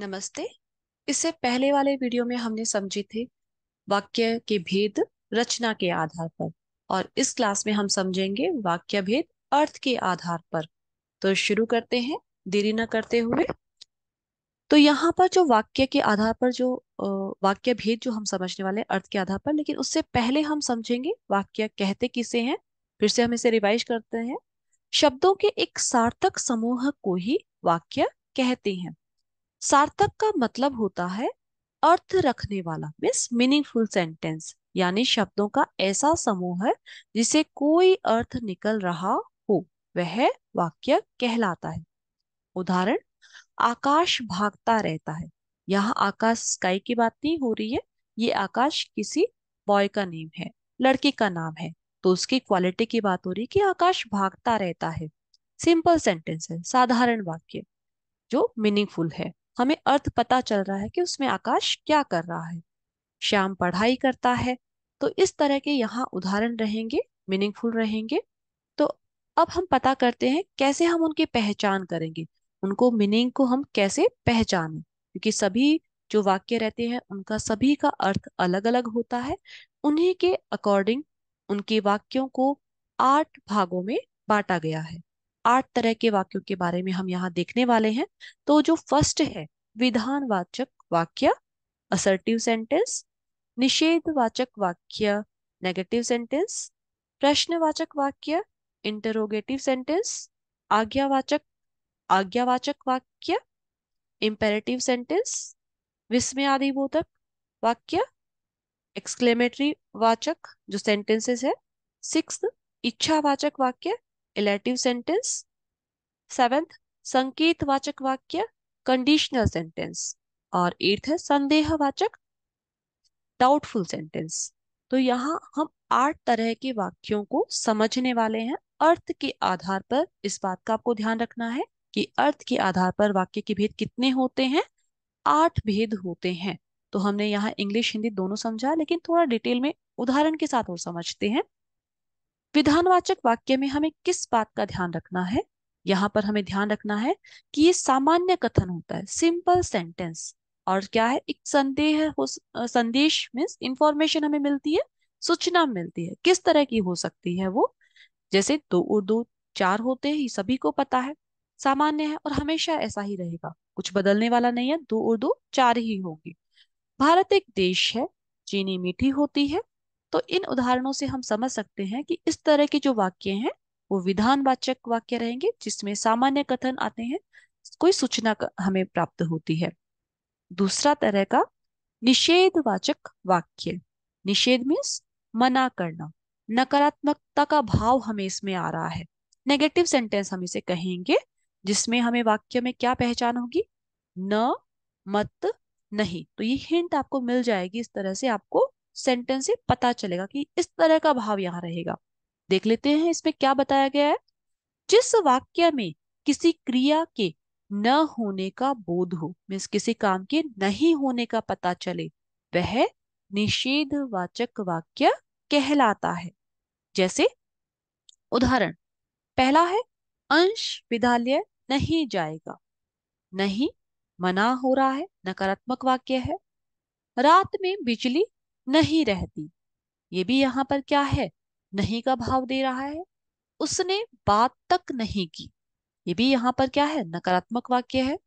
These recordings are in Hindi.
नमस्ते। इससे पहले वाले वीडियो में हमने समझे थे वाक्य के भेद रचना के आधार पर, और इस क्लास में हम समझेंगे वाक्य भेद अर्थ के आधार पर। तो शुरू करते हैं देरी न करते हुए। तो यहाँ पर जो वाक्य के आधार पर जो वाक्य भेद जो हम समझने वाले हैं अर्थ के आधार पर, लेकिन उससे पहले हम समझेंगे वाक्य कहते किसे हैं। फिर से हम इसे रिवाइज करते हैं। शब्दों के एक सार्थक समूह को ही वाक्य कहते हैं। सार्थक का मतलब होता है अर्थ रखने वाला, मीन्स मीनिंगफुल सेंटेंस, यानी शब्दों का ऐसा समूह है जिसे कोई अर्थ निकल रहा हो, वह वाक्य कहलाता है। उदाहरण, आकाश भागता रहता है। यहाँ आकाश स्काई की बात नहीं हो रही है, ये आकाश किसी बॉय का नेम है, लड़के का नाम है। तो उसकी क्वालिटी की बात हो रही है कि आकाश भागता रहता है। सिंपल सेंटेंस है, साधारण वाक्य जो मीनिंगफुल है। हमें अर्थ पता चल रहा है कि उसमें आकाश क्या कर रहा है। श्याम पढ़ाई करता है। तो इस तरह के यहाँ उदाहरण रहेंगे, मीनिंगफुल रहेंगे। तो अब हम पता करते हैं कैसे हम उनकी पहचान करेंगे, उनको मीनिंग को हम कैसे पहचानें, क्योंकि सभी जो वाक्य रहते हैं उनका सभी का अर्थ अलग अलग होता है। उन्हीं के अकॉर्डिंग उनके वाक्यों को 8 भागों में बांटा गया है। 8 तरह के वाक्यों के बारे में हम यहाँ देखने वाले हैं। तो जो फर्स्ट है, विधानवाचक वाक्य, असर्टिव सेंटेंस। निषेधवाचक वाक्य, नेगेटिव सेंटेंस। प्रश्नवाचक वाक्य, इंटरोगेटिव सेंटेंस। आज्ञावाचक आज्ञावाचक वाक्य, इंपेरेटिव सेंटेंस। विस्मयादिबोधक वाक्य, एक्सक्लेमेटरी वाचक जो सेंटेंसेस है। सिक्स, इच्छावाचक वाक्य, इलेटिव सेंटेंस। सेवेंथ, संकेतवाचक वाक्य, कंडीशनल सेंटेंस। और एट्थ है संदेहवाचक, डाउटफुल सेंटेंस। तो यहाँ हम 8 तरह के वाक्यों को समझने वाले हैं अर्थ के आधार पर। इस बात का आपको ध्यान रखना है कि अर्थ के आधार पर वाक्य के भेद कितने होते हैं। 8 भेद होते हैं। तो हमने यहाँ इंग्लिश हिंदी दोनों समझा, लेकिन थोड़ा डिटेल में उदाहरण के साथ और समझते हैं। विधानवाचक वाक्य में हमें किस बात का ध्यान रखना है। यहाँ पर हमें ध्यान रखना है कि ये सामान्य कथन होता है, सिंपल सेंटेंस। और क्या है, एक संदेश मीन्स इंफॉर्मेशन हमें मिलती है, सूचना मिलती है। किस तरह की हो सकती है वो, जैसे 2 और 2 4 होते हैं, ये सभी को पता है, सामान्य है और हमेशा ऐसा ही रहेगा, कुछ बदलने वाला नहीं है। 2 और 2 4 ही होंगे। भारत एक देश है, चीनी मीठी होती है। तो इन उदाहरणों से हम समझ सकते हैं कि इस तरह के जो वाक्य हैं वो विधानवाचक वाक्य रहेंगे, जिसमें सामान्य कथन आते हैं, कोई सूचना हमें प्राप्त होती है। दूसरा तरह का निषेधवाचक वाक्य। निषेध मीन्स मना करना, नकारात्मकता का भाव हमें इसमें आ रहा है। नेगेटिव सेंटेंस हम इसे कहेंगे, जिसमें हमें वाक्य में क्या पहचान होगी, न, मत, नहीं। तो ये हिंट आपको मिल जाएगी, इस तरह से आपको सेंटेंस से पता चलेगा कि इस तरह का भाव यहाँ रहेगा। देख लेते हैं इसमें क्या बताया गया है। जिस वाक्य में किसी क्रिया के न होने का बोध हो, मीन्स किसी काम के नहीं होने का पता चले, वह निषेधवाचक वाक्य कहलाता है। जैसे उदाहरण, पहला है, अंश विद्यालय नहीं जाएगा। नहीं, मना हो रहा है, नकारात्मक वाक्य है। रात में बिजली नहीं रहती, ये भी यहाँ पर क्या है, नहीं का भाव दे रहा है। उसने बात तक नहीं की, ये भी यहाँ पर क्या है, नकारात्मक वाक्य है।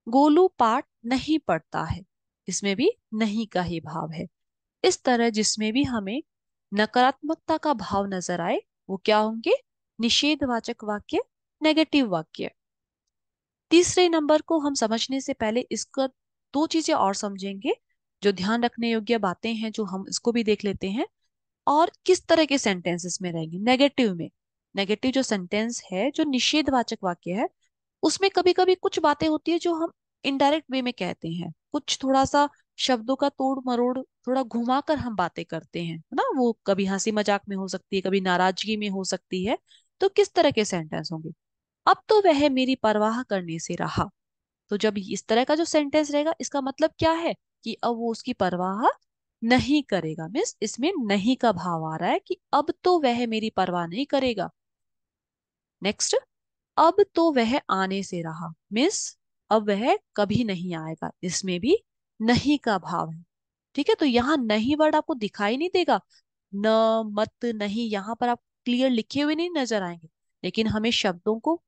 गोलू पाठ नहीं पढ़ता है, इसमें भी नहीं का ही भाव है। इस तरह जिसमें भी हमें नकारात्मकता का भाव नजर आए, वो क्या होंगे, निषेधवाचक वाक्य, नेगेटिव वाक्य। तीसरे नंबर को हम समझने से पहले इसका 2 चीजें और समझेंगे, जो ध्यान रखने योग्य बातें हैं, जो हम इसको भी देख लेते हैं। और किस तरह के सेंटेंसेस में रहेंगे नेगेटिव में। नेगेटिव जो सेंटेंस है, जो निषेधवाचक वाक्य है, उसमें कभी कभी कुछ बातें होती है जो हम इनडायरेक्ट वे में कहते हैं, कुछ थोड़ा सा शब्दों का तोड़ मरोड़, थोड़ा घुमा कर हम बातें करते हैं, है ना। वो कभी हंसी मजाक में हो सकती है, कभी नाराजगी में हो सकती है। तो किस तरह के सेंटेंस होंगे, अब तो वह मेरी परवाह करने से रहा। तो जब इस तरह का जो सेंटेंस रहेगा, इसका मतलब क्या है कि अब वो उसकी परवाह नहीं करेगा, मीन्स इसमें नहीं का भाव आ रहा है कि अब तो वह मेरी परवाह नहीं करेगा। नेक्स्ट, अब तो वह आने से रहा, मीन्स अब वह कभी नहीं आएगा, इसमें भी नहीं का भाव है। ठीक है, तो यहाँ नहीं वर्ड आपको दिखाई नहीं देगा, न, मत, नहीं यहाँ पर आप क्लियर लिखे हुए नहीं नजर आएंगे, लेकिन हमें शब्दों को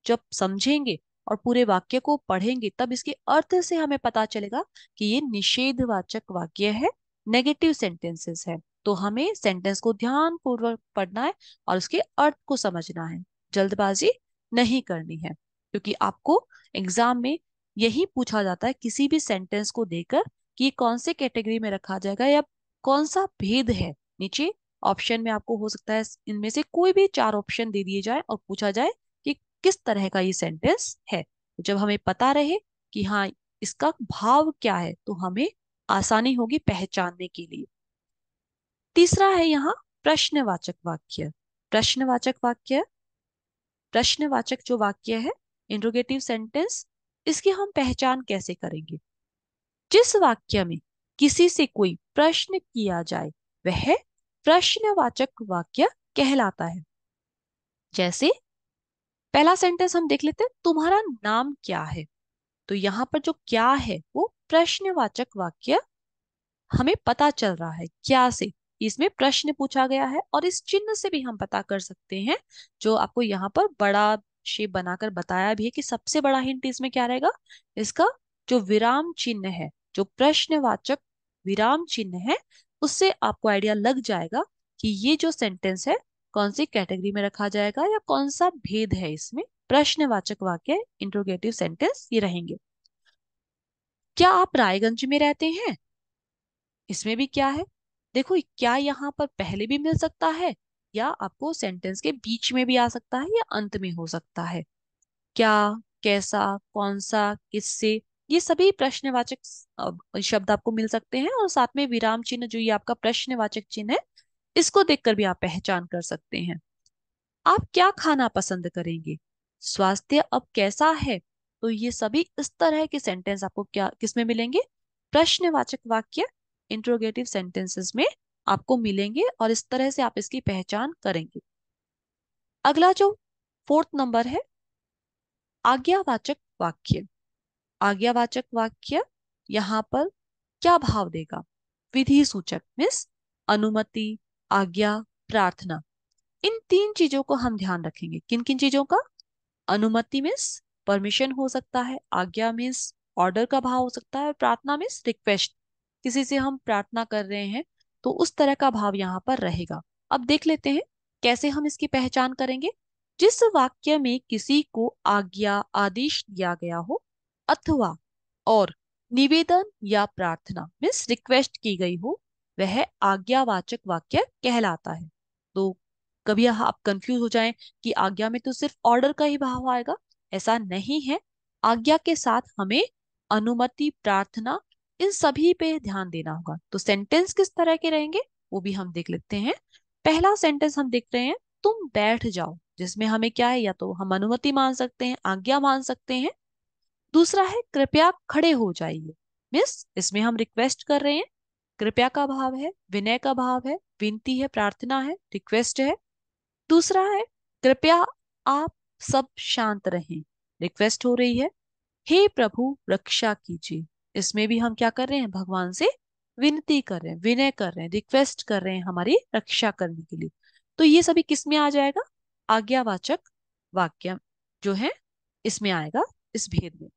जब समझेंगे और पूरे वाक्य को पढ़ेंगे तब इसके अर्थ से हमें पता चलेगा कि ये निषेधवाचक वाक्य है, नेगेटिव सेंटेंसेस है। तो हमें सेंटेंस को ध्यान पूर्वक पढ़ना है और उसके अर्थ को समझना है, जल्दबाजी नहीं करनी है, क्योंकि आपको एग्जाम में यही पूछा जाता है किसी भी सेंटेंस को देकर कि ये कौन से कैटेगरी में रखा जाएगा या कौन सा भेद है। नीचे ऑप्शन में आपको हो सकता है इनमें से कोई भी चार ऑप्शन दे दिए जाए और पूछा जाए कि किस तरह का ये सेंटेंस है। तो जब हमें पता रहे कि हाँ इसका भाव क्या है तो हमें आसानी होगी पहचानने के लिए। तीसरा है यहाँ प्रश्नवाचक वाक्य। प्रश्नवाचक वाक्य, प्रश्नवाचक जो वाक्य है, इंट्रोगेटिव सेंटेंस, इसकी हम पहचान कैसे करेंगे? जिस वाक्य में किसी से कोई प्रश्न किया जाए वह प्रश्नवाचक वाक्य कहलाता है। जैसे पहला सेंटेंस हम देख लेते हैं, तुम्हारा नाम क्या है। तो यहाँ पर जो क्या है वो प्रश्नवाचक वाक्य, हमें पता चल रहा है क्या से, इसमें प्रश्न पूछा गया है, और इस चिन्ह से भी हम पता कर सकते हैं, जो आपको यहाँ पर बड़ा शेप बनाकर बताया भी है कि सबसे बड़ा हिंट इसमें क्या रहेगा, इसका जो विराम चिन्ह है, जो प्रश्नवाचक विराम चिन्ह है, उससे आपको आइडिया लग जाएगा कि ये जो सेंटेंस है कौन सी कैटेगरी में रखा जाएगा या कौन सा भेद है इसमें। प्रश्नवाचक वाक्य, इंट्रोगेटिव सेंटेंस ये रहेंगे। क्या आप रायगंज में रहते हैं? इसमें भी क्या है, देखो क्या यहाँ पर पहले भी मिल सकता है या आपको सेंटेंस के बीच में भी आ सकता है या अंत में हो सकता है। क्या, कैसा, कौन सा, किससे, ये सभी प्रश्नवाचक शब्द आपको मिल सकते हैं, और साथ में विराम चिन्ह जो ये आपका प्रश्नवाचक चिन्ह है, इसको देखकर भी आप पहचान कर सकते हैं। आप क्या खाना पसंद करेंगे? स्वास्थ्य अब कैसा है? तो ये सभी इस तरह के सेंटेंस आपको क्या किसमें मिलेंगे? प्रश्नवाचक वाक्य, इंट्रोगेटिव सेंटेंसेस में आपको मिलेंगे, और इस तरह से आप इसकी पहचान करेंगे। अगला जो फोर्थ नंबर है, आज्ञावाचक वाक्य। आज्ञावाचक वाक्य यहाँ पर क्या भाव देगा? विधि सूचक मीन्स अनुमति, आज्ञा, प्रार्थना, इन तीन चीजों को हम ध्यान रखेंगे। किन किन चीजों का? अनुमति मीन्स परमिशन हो सकता है, आज्ञा मीन्स ऑर्डर का भाव हो सकता है, और प्रार्थना मीन्स रिक्वेस्ट, किसी से हम प्रार्थना कर रहे हैं तो उस तरह का भाव यहाँ पर रहेगा। अब देख लेते हैं कैसे हम इसकी पहचान करेंगे। जिस वाक्य में किसी को आज्ञा, आदेश दिया गया हो, अथवा और निवेदन या प्रार्थना मीन्स रिक्वेस्ट की गई हो, वह आज्ञावाचक वाक्य कहलाता है। तो कभी आप कंफ्यूज हो जाएं कि आज्ञा में तो सिर्फ ऑर्डर का ही भाव आएगा, ऐसा नहीं है। आज्ञा के साथ हमें अनुमति, प्रार्थना, इन सभी पे ध्यान देना होगा। तो सेंटेंस किस तरह के रहेंगे वो भी हम देख लेते हैं। पहला सेंटेंस हम देख रहे हैं, तुम बैठ जाओ, जिसमें हमें क्या है, या तो हम अनुमति मान सकते हैं, आज्ञा मान सकते हैं। दूसरा है कृपया खड़े हो जाइए, मिस इसमें हम रिक्वेस्ट कर रहे हैं, कृपया का भाव है, विनय का भाव है, विनती है, प्रार्थना है, रिक्वेस्ट है। दूसरा है कृपया आप सब शांत रहें, रिक्वेस्ट हो रही है। हे प्रभु रक्षा कीजिए, इसमें भी हम क्या कर रहे हैं, भगवान से विनती कर रहे हैं, विनय कर रहे हैं, रिक्वेस्ट कर रहे हैं हमारी रक्षा करने के लिए। तो ये सभी किस में आ जाएगा? आज्ञावाचक वाक्य जो है इसमें आएगा, इस भेद में।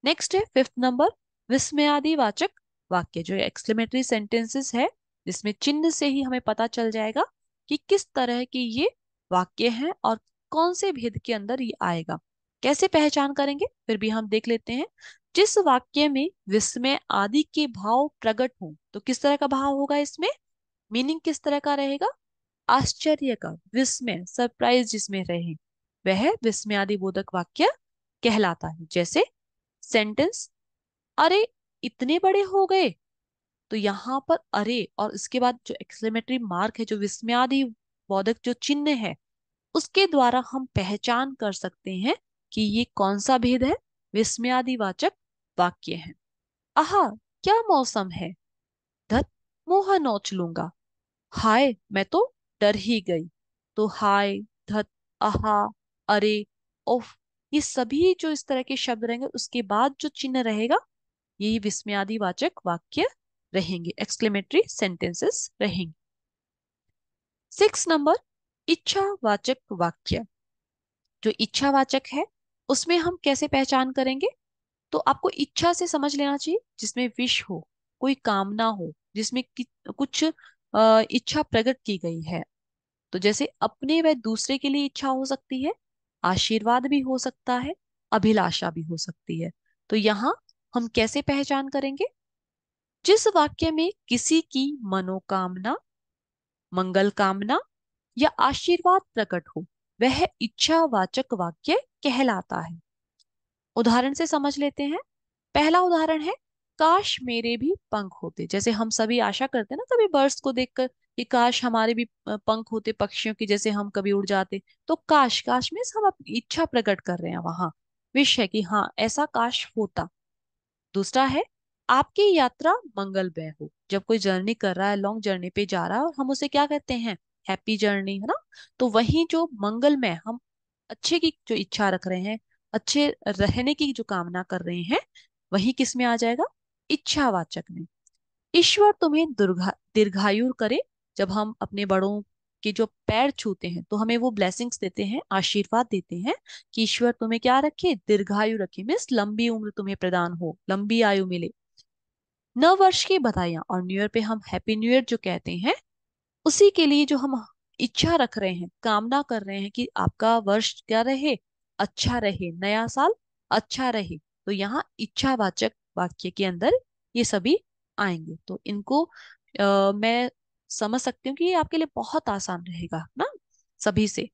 नेक्स्ट है फिफ्थ नंबर, विस्मयादिवाचक वाक्य, जो एक्सक्लेमेटरी सेंटेंसेस है, जिसमें चिन्ह से ही हमें पता चल जाएगा कि किस तरह की ये वाक्य हैं और कौन से भेद के अंदर ये आएगा। कैसे पहचान करेंगे फिर भी हम देख लेते हैं। जिस वाक्य में विस्मय आदि के भाव प्रकट हों, तो किस तरह का भाव होगा इसमें, मीनिंग किस तरह का रहेगा? आश्चर्य का, विस्मय, सरप्राइज जिसमें रहे, वह विस्मयादि बोधक वाक्य कहलाता है। जैसे सेंटेंस, अरे इतने बड़े हो गए, तो यहाँ पर अरे और इसके बाद जो एक्सक्लेमेटरी मार्क है, जो विस्मयादि बोधक जो चिन्ह है, उसके द्वारा हम पहचान कर सकते हैं कि ये कौन सा भेद है, विस्मयादिवाचक वाक्य है। आहा क्या मौसम है, धत मुंह नोच लूंगा, हाय मैं तो डर ही गई। तो हाय, धत, आहा, अरे, ओफ, ये सभी जो इस तरह के शब्द रहेंगे उसके बाद जो चिन्ह रहेगा यही विस्मयादि वाचक वाक्य रहेंगे, एक्सक्लेमेटरी सेंटेंसेस रहेंगे। 6 नंबर, इच्छावाचक वाक्य। जो इच्छावाचक है उसमें हम कैसे पहचान करेंगे? तो आपको इच्छा से समझ लेना चाहिए जिसमें विश हो, कोई कामना हो, जिसमें कुछ इच्छा प्रकट की गई है। तो जैसे अपने व दूसरे के लिए इच्छा हो सकती है, आशीर्वाद भी हो सकता है, अभिलाषा भी हो सकती है। तो यहाँ हम कैसे पहचान करेंगे? जिस वाक्य में किसी की मनोकामना, मंगल कामना या आशीर्वाद प्रकट हो वह इच्छावाचक वाक्य कहलाता है। उदाहरण से समझ लेते हैं। पहला उदाहरण है, काश मेरे भी पंख होते। जैसे हम सभी आशा करते हैं ना कभी बर्ड्स को देखकर कि काश हमारे भी पंख होते पक्षियों की, जैसे हम कभी उड़ जाते। तो काश, काश मीन्स हम अपनी इच्छा प्रकट कर रहे हैं, वहां विश है कि हाँ ऐसा काश होता। दूसरा है, आपकी यात्रा मंगलमय हो। जब कोई जर्नी कर रहा है, लॉन्ग जर्नी पे जा रहा है और हम उसे क्या कहते हैं, हैप्पी जर्नी, है ना। तो वही जो मंगलमय, हम अच्छे की जो इच्छा रख रहे हैं, अच्छे रहने की जो कामना कर रहे हैं, वही किस में आ जाएगा, इच्छावाचक में। ईश्वर तुम्हें दीर्घायु करे। जब हम अपने बड़ों के जो पैर छूते हैं तो हमें वो ब्लेसिंग्स देते हैं, आशीर्वाद देते हैं कि ईश्वर तुम्हें क्या रखे, दीर्घायु रखे, मीन्स लंबी उम्र तुम्हें प्रदान हो, लंबी आयु मिले। नव वर्ष की बधाइयां, और न्यू ईयर पे हम हैप्पी न्यू ईयर जो कहते हैं, उसी के लिए जो हम इच्छा रख रहे हैं, कामना कर रहे हैं कि आपका वर्ष क्या रहे, अच्छा रहे, नया साल अच्छा रहे। तो यहाँ इच्छावाचक वाक्य के अंदर ये सभी आएंगे। तो इनको मैं समझ सकती हूँ कि ये आपके लिए बहुत आसान रहेगा ना सभी से।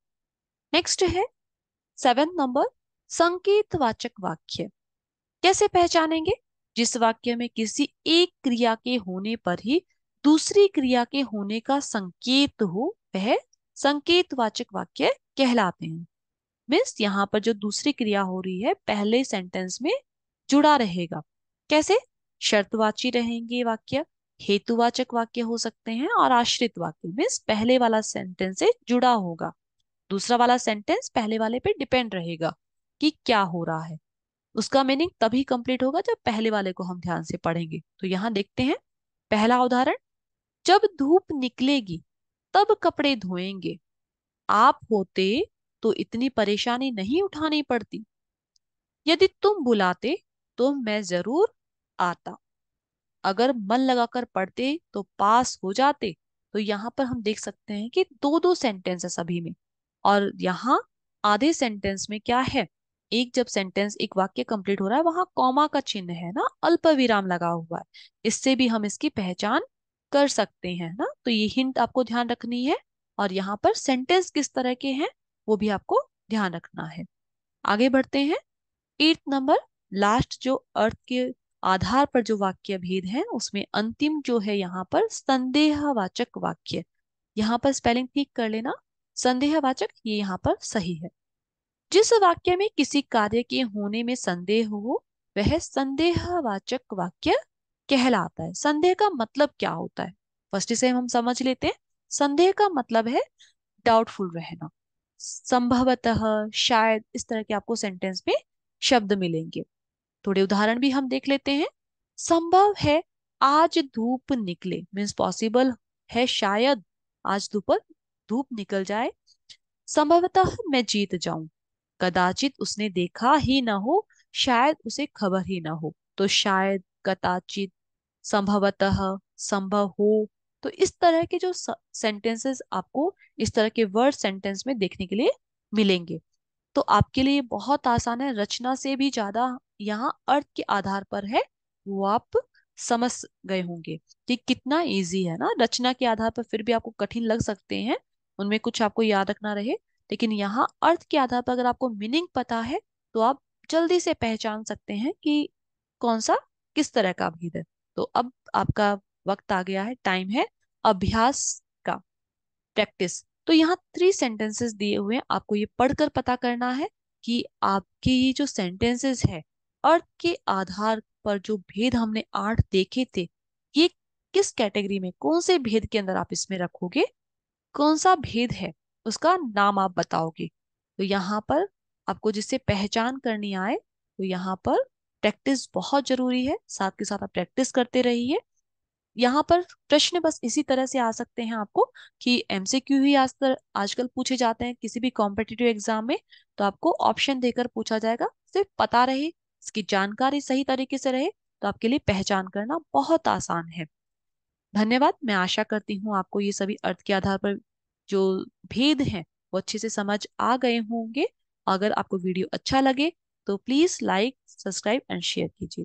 नेक्स्ट है 7 नंबर, संकेतवाचक वाक्य। कैसे पहचानेंगे? जिस वाक्य में किसी एक क्रिया के होने पर ही दूसरी क्रिया के होने का संकेत हो वह संकेतवाचक वाक्य कहलाते हैं। मीन्स यहाँ पर जो दूसरी क्रिया हो रही है पहले सेंटेंस में जुड़ा रहेगा। कैसे? शर्तवाची रहेंगे वाक्य, हेतुवाचक वाक्य हो सकते हैं, और आश्रित वाक्य। मीन्स पहले वाला सेंटेंस से जुड़ा होगा, दूसरा वाला सेंटेंस पहले वाले पे डिपेंड रहेगा कि क्या हो रहा है। उसका मीनिंग तभी कंप्लीट होगा जब पहले वाले को हम ध्यान से पढ़ेंगे। तो यहाँ देखते हैं पहला उदाहरण, जब धूप निकलेगी तब कपड़े धोएंगे, आप होते तो इतनी परेशानी नहीं उठानी पड़ती, यदि तुम बुलाते तो मैं जरूर आता, अगर मन लगाकर पढ़ते तो पास हो जाते। तो यहाँ पर हम देख सकते हैं कि दो दो सेंटेंस है सभी में, और यहाँ आधे सेंटेंस में क्या है, एक जब सेंटेंस एक वाक्य कंप्लीट हो रहा है वहां कॉमा का चिन्ह है ना, अल्प विराम लगा हुआ है। इससे भी हम इसकी पहचान कर सकते हैं ना। तो ये हिंट आपको ध्यान रखनी है, और यहाँ पर सेंटेंस किस तरह के हैं वो भी आपको ध्यान रखना है। आगे बढ़ते हैं। 8 नंबर, लास्ट जो अर्थ के आधार पर जो वाक्य भेद है उसमें अंतिम जो है यहाँ पर संदेहवाचक वाक्य। यहाँ पर स्पेलिंग ठीक कर लेना, संदेहवाचक ये यहाँ पर सही है। जिस वाक्य में किसी कार्य के होने में संदेह हो वह संदेहवाचक वाक्य कहलाता है। संदेह का मतलब क्या होता है, फर्स्ट से हम समझ लेते हैं। संदेह का मतलब है डाउटफुल रहना, संभवतः, शायद, इस तरह के आपको सेंटेंस में शब्द मिलेंगे। थोड़े उदाहरण भी हम देख लेते हैं। संभव है आज धूप निकले, मीन्स पॉसिबल है शायद आज दोपहर धूप निकल जाए। संभवतः मैं जीत जाऊं, कदाचित उसने देखा ही ना हो, शायद उसे खबर ही ना हो। तो शायद, कदाचित, संभवतः, संभव हो। तो इस तरह के जो सेंटेंसेस आपको इस तरह के वर्ड सेंटेंस में देखने के लिए मिलेंगे। तो आपके लिए बहुत आसान है, रचना से भी ज्यादा यहाँ अर्थ के आधार पर है, वो आप समझ गए होंगे कि कितना इजी है ना। रचना के आधार पर फिर भी आपको कठिन लग सकते हैं, उनमें कुछ आपको याद रखना रहे, लेकिन यहाँ अर्थ के आधार पर अगर आपको मीनिंग पता है तो आप जल्दी से पहचान सकते हैं कि कौन सा किस तरह का भेद है। तो अब आपका वक्त आ गया है, टाइम है अभ्यास का, प्रैक्टिस। तो यहाँ 3 सेंटेंसेस दिए हुए हैं, आपको ये पढ़कर पता करना है कि आपके ये जो सेंटेंसेस है अर्थ के आधार पर जो भेद हमने 8 देखे थे, ये किस कैटेगरी में, कौन से भेद के अंदर आप इसमें रखोगे, कौन सा भेद है उसका नाम आप बताओगे। तो यहाँ पर आपको जिससे पहचान करनी आए, तो यहाँ पर प्रैक्टिस बहुत जरूरी है। साथ के साथ आप प्रैक्टिस करते रहिए। यहाँ पर प्रश्न बस इसी तरह से आ सकते हैं आपको कि एमसीक्यू ही आजकल पूछे जाते हैं किसी भी कॉम्पिटिटिव एग्जाम में। तो आपको ऑप्शन देकर पूछा जाएगा, सिर्फ पता रहे, इसकी जानकारी सही तरीके से रहे, तो आपके लिए पहचान करना बहुत आसान है। धन्यवाद। मैं आशा करती हूँ आपको ये सभी अर्थ के आधार पर जो भेद हैं वो अच्छे से समझ आ गए होंगे। अगर आपको वीडियो अच्छा लगे तो please like, subscribe and share कीजिए।